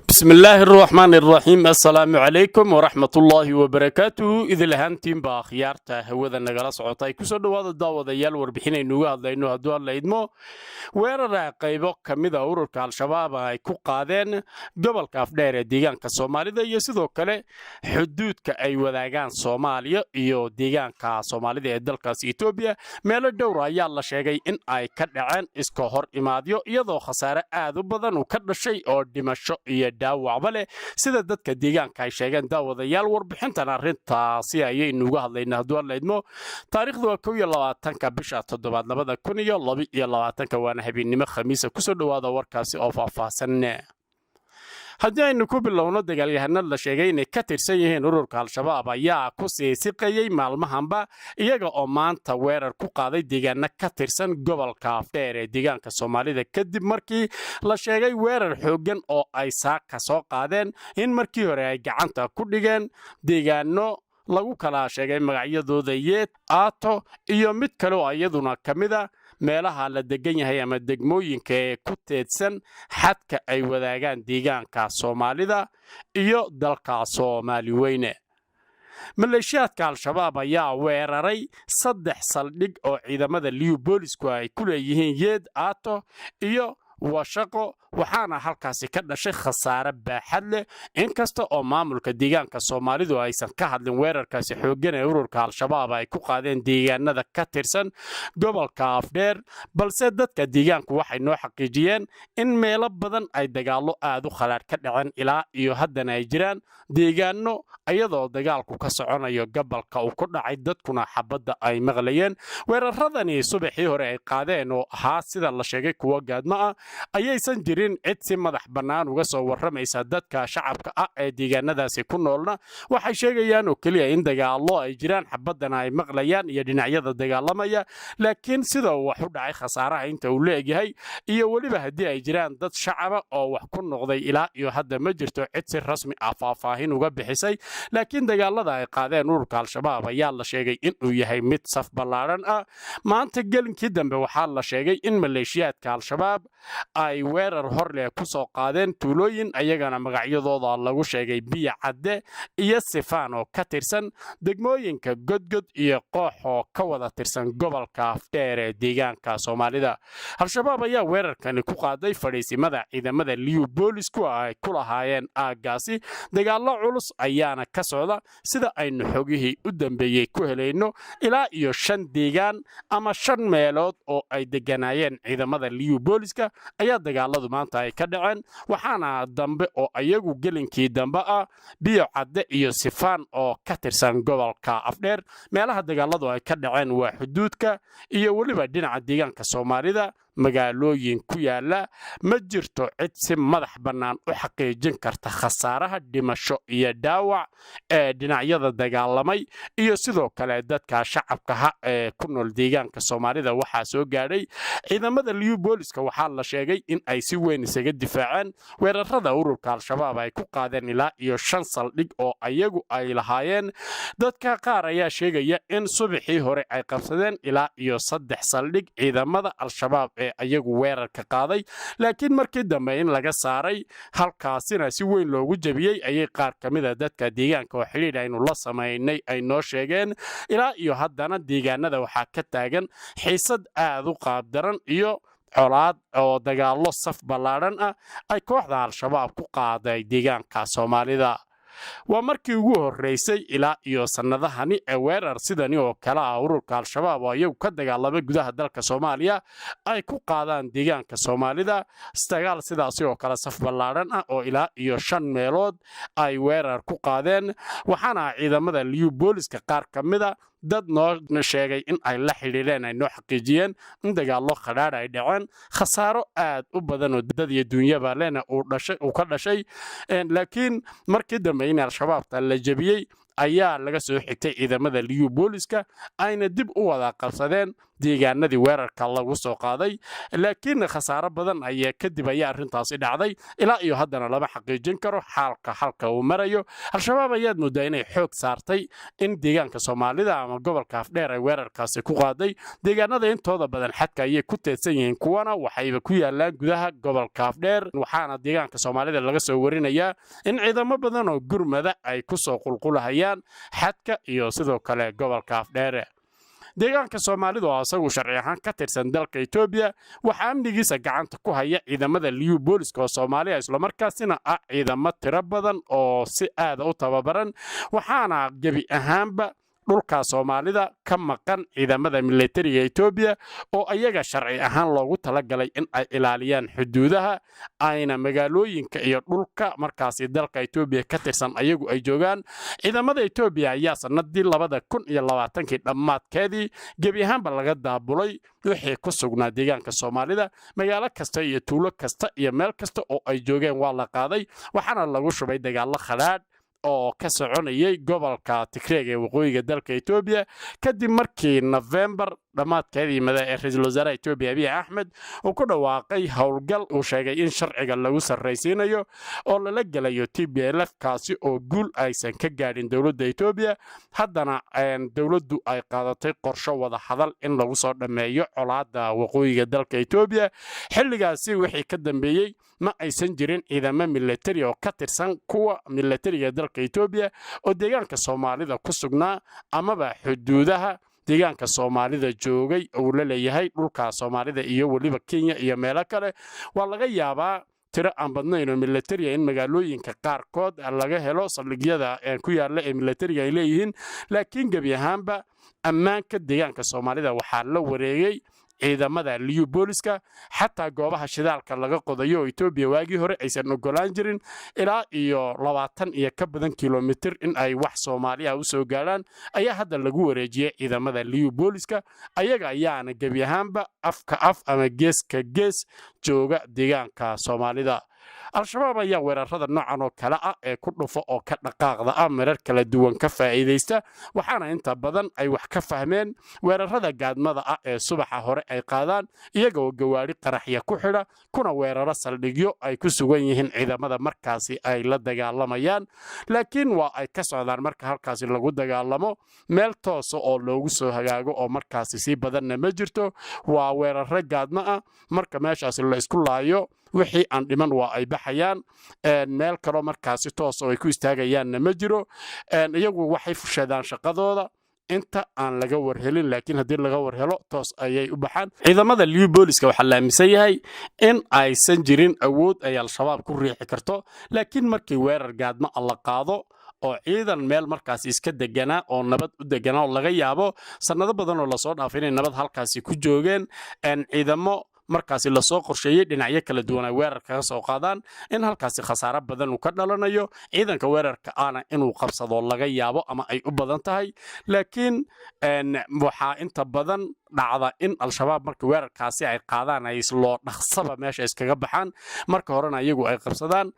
بسم الله الرحمن الرحيم السلام عليكم ورحمة الله وبركاته إذا لهانتين بأخيارتا هوذا نغلا سعوتاي كسو دوادا داودا يال وربحيني نوغا هدلينو هدوار لايدمو weerar qaybo ka mid ah ururka al-shabaab ay ku qaadeen gobolka afdheer ee deegaanka Soomaalida iyo sidoo kale xuduudka ay wadaagaan Soomaaliya iyo deegaanka Soomaalida ee dalkaas Itoobiya meelo dhowr ayaa la sheegay in ay ka dhaceen iska hor imaadyo iyadoo khasaare aad u badan uu ka dhashay oo dhimasho iyo dhaawacba leh sida dadka deegaanka ay sheegeen daawadayaal warbixintan arrintaasi ayaynu uga hadlaynaa hadduu leedmo taariikhdu waa 22 bisha 7 2022 habeenimo khamiisa ku soo dhawaada warkaasi oo faahfaahsan haddii aynu ku bilowno dagaalyahanada la sheegay inay ka tirsan yihiin ururka al-shabaab ayaa ku sii siqayay maalmahanba iyaga oo maanta weerar ku qaaday deegaano ka tirsan gobolka afdheer ee deegaanka Soomaalida kadib markii la sheegay weerar xooggan oo ay saaka soo qaadeen in markii hore ay gacanta ku dhigeen deegaano lagu kala sheegay magacyadooda yeed aato iyo mid kale oo iyaduna kamida meelaha la degan yahay ama degmooyinka ee ku teedsan xadka ay wadaagaan deegaanka Soomaalida iyo dalka Soomaali weyne maleeshiyaadka al-shabaab ayaa weeraray 3 saldhig oo ciidamada liyu boolisku ay ku leeyihiin yeed aato iyo washaqo waxaana halkaasi ka dhashay khasaare baaxad leh inkasta oo maamulka deegaanka Soomaalidu aysan ka hadlin weerarkaasi xooggan ee ururka al-shabaab ay ku qaadeen deegaanada ka tirsan gobolka afdheer balse dadka deegaanku waxay noo xaqiijiyeen in meelo badan ay dagaalo aad u khalaad ka dhaceen ilaa iyo haddana ay jiraan deegaano iyadoo dagaalku ka soconayo gobolka uu ku dhacay dadkuna xabadda ay maqlayeen weeraradani subaxii hore ay qaadeen oo ahaa sida la sheegay kuwa gaadma ah ayaysan jirin cid si madax bannaan uga soo warramaysa dadka shacabka ah ee deegaanadaasi ku noolna waxay sheegayaan oo kaliya in dagaalo ay jiraan xabaddana ay maqlayaan iyo dhinacyada dagaalamaya laakiin sida wax u dhacay khasaaraha inta uu leeyahay iyo waliba haddii ay jiraan dad shacaba oo wax ku noqday ilaa iyo hadda ma jirto cid si rasmi ah faahfaahin uga bixisay laakiin dagaalada ay qaadeen ururka al-shabaab ayaa la sheegay in uu yahay mid saf ballaaran ah maanta gelinkii dambe waxaa la sheegay in maleeshiyaadka al-shabaab ay weerar horleh ku soo qaadeen tuulooyin ayagana magacyadooda lagu sheegay biyo cadde iyo sifaan oo ka tirsan degmooyinka godgod iyo qoox oo ka wada tirsan gobolka afdheer ee deegaanka Soomaalida al-shabaab ayaa weerarkani ku qaaday fadhiisimada ciidamada liyu boolisku ay ku lahaayeen aagaasi dagaalo culus ayaana ka socda sida aynu xogihii u dambeeyay ku helayno ilaa iyo 5 deegaan ama 5 meelood oo ay deganaayeen ciidamada liyu booliska ayaa dagaaladu maanta ay ka dhaceen waxaana dambe oo ayagu gelinkii dambe ah biyo cadde iyo sifaan oo ka tirsan gobolka afdheer meelaha dagaaladu ay ka dhaceen waa xuduudka iyo waliba dhinaca deegaanka Soomaalida magaalooyin ku yaala ma jirto cid si madax bannaan u xaqiijin karta khasaaraha dhimasho iyo dhaawac ee dhinacyada dagaalamay iyo sidoo kale dadka shacabka ee ku nool deegaanka Soomaalida waxaa soo gaadhay ciidamada liyu booliska waxaa la sheegay in ay si weyn isaga difaaceen weerarada ururka al-shabaab ay ku qaadeen ilaa iyo 5 saldhig oo ayagu ay lahaayeen dadka qaar ayaa sheegaya in subaxii hore ay qabsadeen ilaa iyo 3 saldhig ciidamada al-shabaab ayagu weerarka qaaday laakiin markii dambe in laga saaray halkaasina si weyn loogu jabiyay ayay qaar kamid ah dadka deegaanka oo xiriir aynu la sameeynay ay noo sheegeen ilaa iyo haddana deegaanada waxaa ka taagan xiisad aad u qaab daran iyo colaad oo dagaalo saf ballaaran ah ay kooxda al-shabaab ku qaaday deegaanka Soomaalida waa markii ugu horeysay ilaa iyo sanadahani ee weerar sidani oo kala ah ururka al-shabaab oo iyagu ka dagaalamay gudaha dalka Soomaaliya ay ku qaadaan deegaanka Soomaalida dagaal sidaas oo kala saf ballaaran ah oo ilaa iyo 5 meelood ay weerar ku qaadeen waxaana ciidamada liyu booliska qaar kamida dad noo sheegay in ay la xiriireen ay noo xaqiijiyeen in dagaalo khadhaadh ay dhaceen khasaaro aad u badan oo dad iyo dunyaba leena uu ka dhashay laakiin markii dambe in al-shabaabta la jabiyay ayaa laga soo xigtay ciidamada liyu booliska ayna dib u wada qabsadeen deegaanadii weerarka lagu soo qaaday laakiin khasaaro badan ayaa kadib ayaa arrintaasi dhacday ilaa iyo haddana lama xaqiijin karo halka uu marayo al-shabaab ayaad moodaa inay xoog saartay in deegaanka soomaalida ama gobolka afdheer ay weerarkaasi ku qaaday deegaanada intooda badan xadka ayay ku teedsan yihiin kuwana waxayba ku yaalaan gudaha gobolka afdheer waxaana deegaanka soomaalida laga soo warinayaa in ciidamo badan oo gurmada ay ku soo qulqulahayaan xadka iyo sidoo kale gobolka afdheer deegaanka soomaalida oo asagu sharci ahaan ka tirsan dalka Itoobiya waxa amnigiisa gacanta ku haya ciidamada liyu booliska oo Soomaaliya isla markaasina ah ciidamo tiro badan oo si aad u tababaran waxaana gabi ahaanba dhulka Soomaalida ka maqan ciidamada militariga Itoobiya oo ayaga sharci ahaan loogu talagalay in ay ilaaliyaan xuduudaha ayna magaalooyinka iyo dhulka markaasi dalka Itoobiya ka tirsan ayagu ay joogaan ciidamada Itoobiya ayaa sanadii 2020 dhamaadkeedii gabi ahaanba laga daabulay wixii ku sugnaa deegaanka Soomaalida magaalo kasta iyo tuulo kasta iyo meel kasta oo ay joogeen waa la qaaday waxaana lagu shubay dagaalo khalaad oo ka soconayay gobolka Tigreeg ee waqooyiga dalka Itoobiya kadib markii November dhamaadkeedii ra'iisul wasaaraha Itoobiya Abiy Ahmed uu ku dhawaaqay howlgal uu sheegay in sharciga lagu sarreysiinayo oo lala galayo TPLF kaasi oo guul aysan ka gaadhin dawladda Itoobiya haddana dawladdu ay qaadatay qorshe wada hadal in lagu soo dhameeyo colaadda waqooyiga dalka Itoobiya xilligaasi wixii ka dambeeyay ma aysan jirin ciidamo militari oo ka tirsan kuwa militariga dalka Itoobiya oo deegaanka Soomaalida ku sugnaa amaba xuduudaha deegaanka Soomaalida joogay oo la leeyahay dhulka Soomaalida iyo waliba Kenya iyo meelo kale waa laga yaabaa tiro aan badnayn oo militari in magaalooyinka qaarkood laga helo saldhigyada ku yaala ee militariga ay leeyihiin laakiin gabi ahaanba ammaanka deegaanka Soomaalida waxaa la wareegay ciidamada liyu booliska xataa goobaha shidaalka laga qodayo Itoobiya waagii hore aysan ogolaan jirin ilaa iyo 20 iyo ka badan kiiloomitir in ay wax Soomaaliya u soo gaaraan ayaa hadda lagu wareejiyay ciidamada liyu booliska ayaga ayaana gabi ahaanba afka af ama geeska gees jooga deegaanka Soomaalida al-shabaab ayaa weerarada noocan oo kala ah ee ku dhufo oo ka dhaqaaqda marar kala duwan ka faa'iideysta waxaana inta badan ay wax ka fahmeen weerarada gaadmada ah ee subaxa hore ay qaadaan iyaga oo gawaari qaraxya ku xidha kuna weeraro saldhigyo ay ku sugan yihiin ciidamada markaasi ay la dagaalamayaan laakiin waa ay ka socdaan marka halkaasi lagu dagaalamo meel toos oo loogu soo hagaago oo markaasi si badanna ma jirto waa weeraro gaadma ah marka meeshaasi la isku laayo wixii aan dhiman waa ay baxayaan meel kale markaasi toos oo ay ku istaagayaanna ma jiro iyagu waxay fushadaan shaqadooda inta aan laga warhelin laakiin haddii laga warhelo toos ayay u baxaan ciidamada liyu booliska waxaa la aaminsan yahay in aysan jirin awood ay al-shabaab ku riixi karto laakiin markii weerar gaadma la qaado oo ciidan meel markaas iska deganaa oo nabad u deganaa oo laga yaabo sanado badan oo la soo dhaafay inay nabad halkaasi ku joogeen ciidamo markaasi la soo qorsheeyay dhinacyo kala duwan ay weerarka ka soo qaadaan in halkaasi khasaaro badan uu ka dhalanayo ciidanka weerarka aana inuu qabsado laga yaabo ama ay u badan tahay laakiin waxaa inta badan dhacda in al-shabaab markii weerarkaasi ay qaadaan ay islo dhaqsaba meesha iskaga baxaan marka horena iyagu ay qabsadaan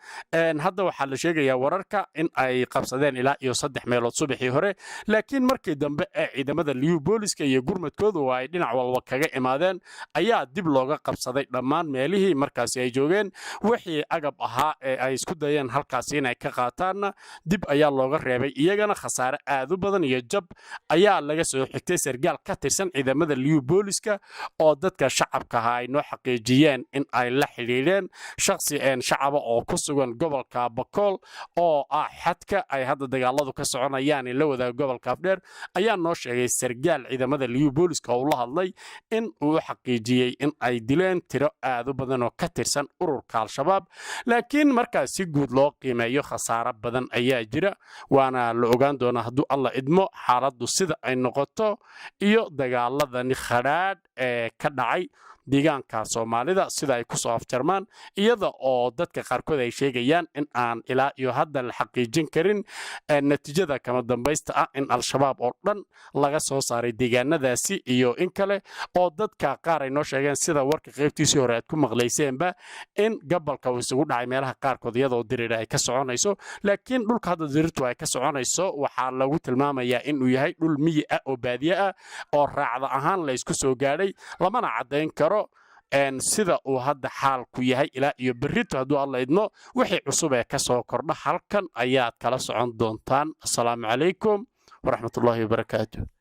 hadda waxaa la sheegayaa wararka in ay qabsadeen ilaa iyo 3 meelood subaxii hore laakiin markii dambe ee ciidamada liyu booliska iyo gurmadkooda oo ay dhinac walba kaga imaadeen ayaa dib looga qabsaday dhammaan meelihii markaasi ay joogeen wixii agab ahaa ee ay isku dayeen halkaasi inay ka qaataanna dib ayaa looga reebay iyagana khasaare aad u badan iyo jab ayaa laga soo xigtay sargaal ka tirsan ciidamada liyu booliska oo dadka shacabka ah ay noo xaqiijiyeen in ay la xiriireen shakhsi shacaba oo ku sugan gobolka Bakool oo xadka ay hadda dagaaladu ka soconayaan la wada gobolka Afdheer ayaa noo sheegay sargaal ciidamada liyu booliska oo la hadlay in uu xaqiijiyay in ay dileen tiro aad u badan oo ka tirsan ururka al-shabaab laakiin markaas si guud loo qiimeeyo khasaaro badan ayaa jira waana la ogaan doonaa hadduu alla idmo xaaladdu sida ay noqoto iyo dagaaladani khadhaadh ee ka dhacay deegaanka soomaalida sida ay kusoo afjarmaan iyada oo dadka qaarkood ay sheegayaan in aan ilaa iyo hadda la xaqiijin karin natiijada kama dambaysta ah in al-shabaab oo dhan laga soo saaray deegaanadaasi iyo in kale oo dadka qaar ay noo sheegeen sida warka qaybtiisii hore aad ku maqlayseenba in gobolka uu isugu dhacay meelaha qaarkood iyadoo diriir ay ka soconayso laakiin dhulka hadda diriirtu ay ka soconayso waxaa lagu tilmaamayaa inuu yahay dhul miyi ah oo baadiye ah oo raacda ahaan la isku soo gaadhay lamana caddayn karo sida uu hadda xaalku yahay ilaa iyo berrito hadduu alla idmo wixii cusub ee ka soo kordha halkan ayaad kala socon doontaan. Assalaamu calaykum waraxmatullaahi wabarakaatu.